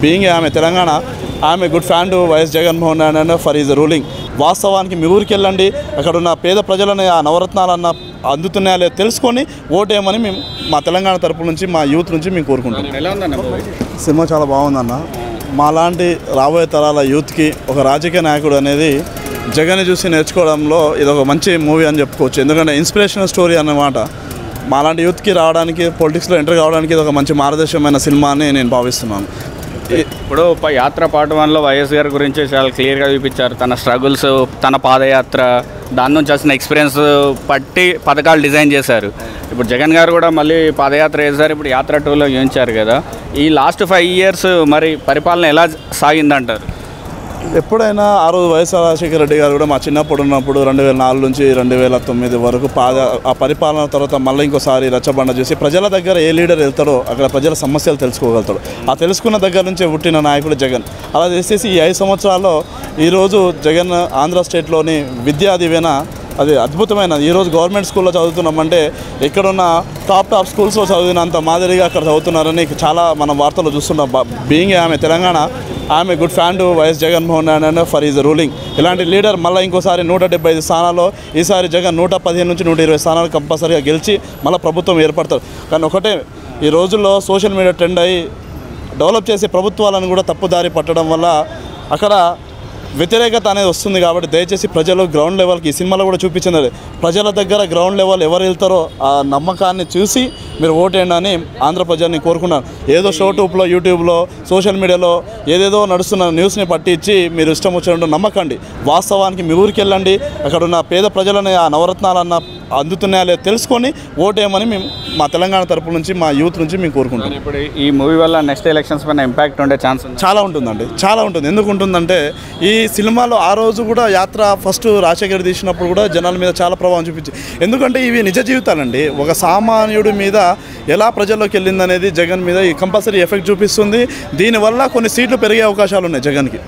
Being ఆమె తెలంగాణ, ఆమె good fan to YS Jaganmohan Reddy for is ruling. వాస్తవానికి మీ ఊరికి వెళ్ళండి, అక్కడ ఉన్న పేద ప్రజలని ఆ నవరత్నాలన్న అందుతున్నాయా లేదు తెలుసుకొని ఓటేయమని మేము మా తెలంగాణ తరపు నుంచి మా యూత్ నుంచి మేము కోరుకుంటాం. సినిమా చాలా బాగుందన్న. మాలాంటి రాబోయే తరాల యూత్కి ఒక రాజకీయ నాయకుడు అనేది జగన్ చూసి నేర్చుకోవడంలో ఇది ఒక మంచి మూవీ అని చెప్పుకోవచ్చు. ఎందుకంటే ఇన్స్పిరేషనల్ స్టోరీ అన్నమాట. మాలాంటి యూత్కి రావడానికి, పొలిటిక్స్లో ఎంటర్ కావడానికి ఇది ఒక మంచి మార్గదర్శకమైన సినిమా అని నేను భావిస్తున్నాను. ఇప్పుడు యాత్ర పార్ట్ 1లో వైఎస్ గారి గురించి చాలా క్లియర్గా చూపించారు. తన స్ట్రగుల్స్, తన పాదయాత్ర, దాని నుంచి వచ్చిన ఎక్స్పీరియన్స్ పట్టి పథకాలు డిజైన్ చేశారు. ఇప్పుడు జగన్ గారు కూడా మళ్ళీ పాదయాత్ర చేశారు, ఇప్పుడు యాత్ర 2లో చూపించారు కదా. ఈ లాస్ట్ 5 years మరి పరిపాలన ఎలా సాగిందంటారు? ఎప్పుడైనా ఆ రోజు వైఎస్ రాజశేఖర రెడ్డి గారు కూడా మా చిన్నప్పుడు ఉన్నప్పుడు 2004 నుంచి 2009 వరకు ఆ పరిపాలన తర్వాత మళ్ళీ ఇంకోసారి రచ్చబండ చూసి ప్రజల దగ్గర ఏ లీడర్ వెళ్తాడో అక్కడ ప్రజల సమస్యలు తెలుసుకోగలుగుతాడు. ఆ తెలుసుకున్న దగ్గర నుంచే పుట్టిన నాయకుడు జగన్. అలా చేసేసి ఈ 5 సంవత్సరాల్లో ఈరోజు జగన్ ఆంధ్ర స్టేట్లోని విద్యా దీవెన అది అద్భుతమైనది. ఈరోజు గవర్నమెంట్ స్కూల్లో చదువుతున్నామంటే ఎక్కడున్న టాప్ స్కూల్స్లో చదివినంత మాదిరిగా అక్కడ చదువుతున్నారని చాలా మనం వార్తలు చూస్తున్నాం. బీయింగ్ ఆమె తెలంగాణ, ఆమె good fan to YS Jaganmohan Reddy for is ruling. ఇలాంటి లీడర్ మళ్ళీ ఇంకోసారి 175 స్థానాల్లో, ఈసారి జగన్ 115 నుంచి 120 స్థానాలు కంపల్సరీగా గెలిచి మళ్ళీ ప్రభుత్వం ఏర్పడతారు. కానీ ఒకటే, ఈ రోజుల్లో సోషల్ మీడియా ట్రెండ్ అయ్యి డెవలప్ చేసే ప్రభుత్వాలను కూడా తప్పుదారి పట్టడం వల్ల అక్కడ వ్యతిరేకత అనేది వస్తుంది. కాబట్టి దయచేసి ప్రజలు గ్రౌండ్ లెవెల్కి, ఈ సినిమాలో కూడా చూపించినది, ప్రజల దగ్గర గ్రౌండ్ లెవెల్ ఎవరు వెళ్తారో ఆ నమ్మకాన్ని చూసి మీరు ఓటేయండి అని ఆంధ్ర ప్రజల్ని కోరుకున్నాను. ఏదో షోటూబ్లో, యూట్యూబ్లో, సోషల్ మీడియాలో ఏదేదో నడుస్తున్న న్యూస్ని పట్టించి మీరు ఇష్టం వచ్చినట్టు నమ్మకండి. వాస్తవానికి మీ ఊరికి వెళ్ళండి, అక్కడ ఉన్న పేద ప్రజలని ఆ నవరత్నాలన్న అందుతున్నాయా లేదు తెలుసుకొని ఓటేయమని మేము మా తెలంగాణ తరపు నుంచి మా యూత్ నుంచి మేము కోరుకుంటాం. ఇప్పుడు ఈ మూవీ వల్ల నెక్స్ట్ ఎలక్షన్స్ పైన ఇంపాక్ట్ ఉండే ఛాన్స్ చాలా ఉంటుందండి, చాలా ఉంటుంది. ఎందుకు ఉంటుందంటే ఈ సినిమాలో ఆ రోజు కూడా యాత్ర ఫస్ట్ రాజశేఖర్ తీసినప్పుడు కూడా జనాల మీద చాలా ప్రభావం చూపించింది. ఎందుకంటే ఇవి నిజ జీవితాలండి. ఒక సామాన్యుడి మీద ఎలా ప్రజల్లోకి వెళ్ళిందనేది జగన్ మీద కంపల్సరీ ఎఫెక్ట్ చూపిస్తుంది. దీనివల్ల కొన్ని సీట్లు పెరిగే అవకాశాలు ఉన్నాయి జగన్కి.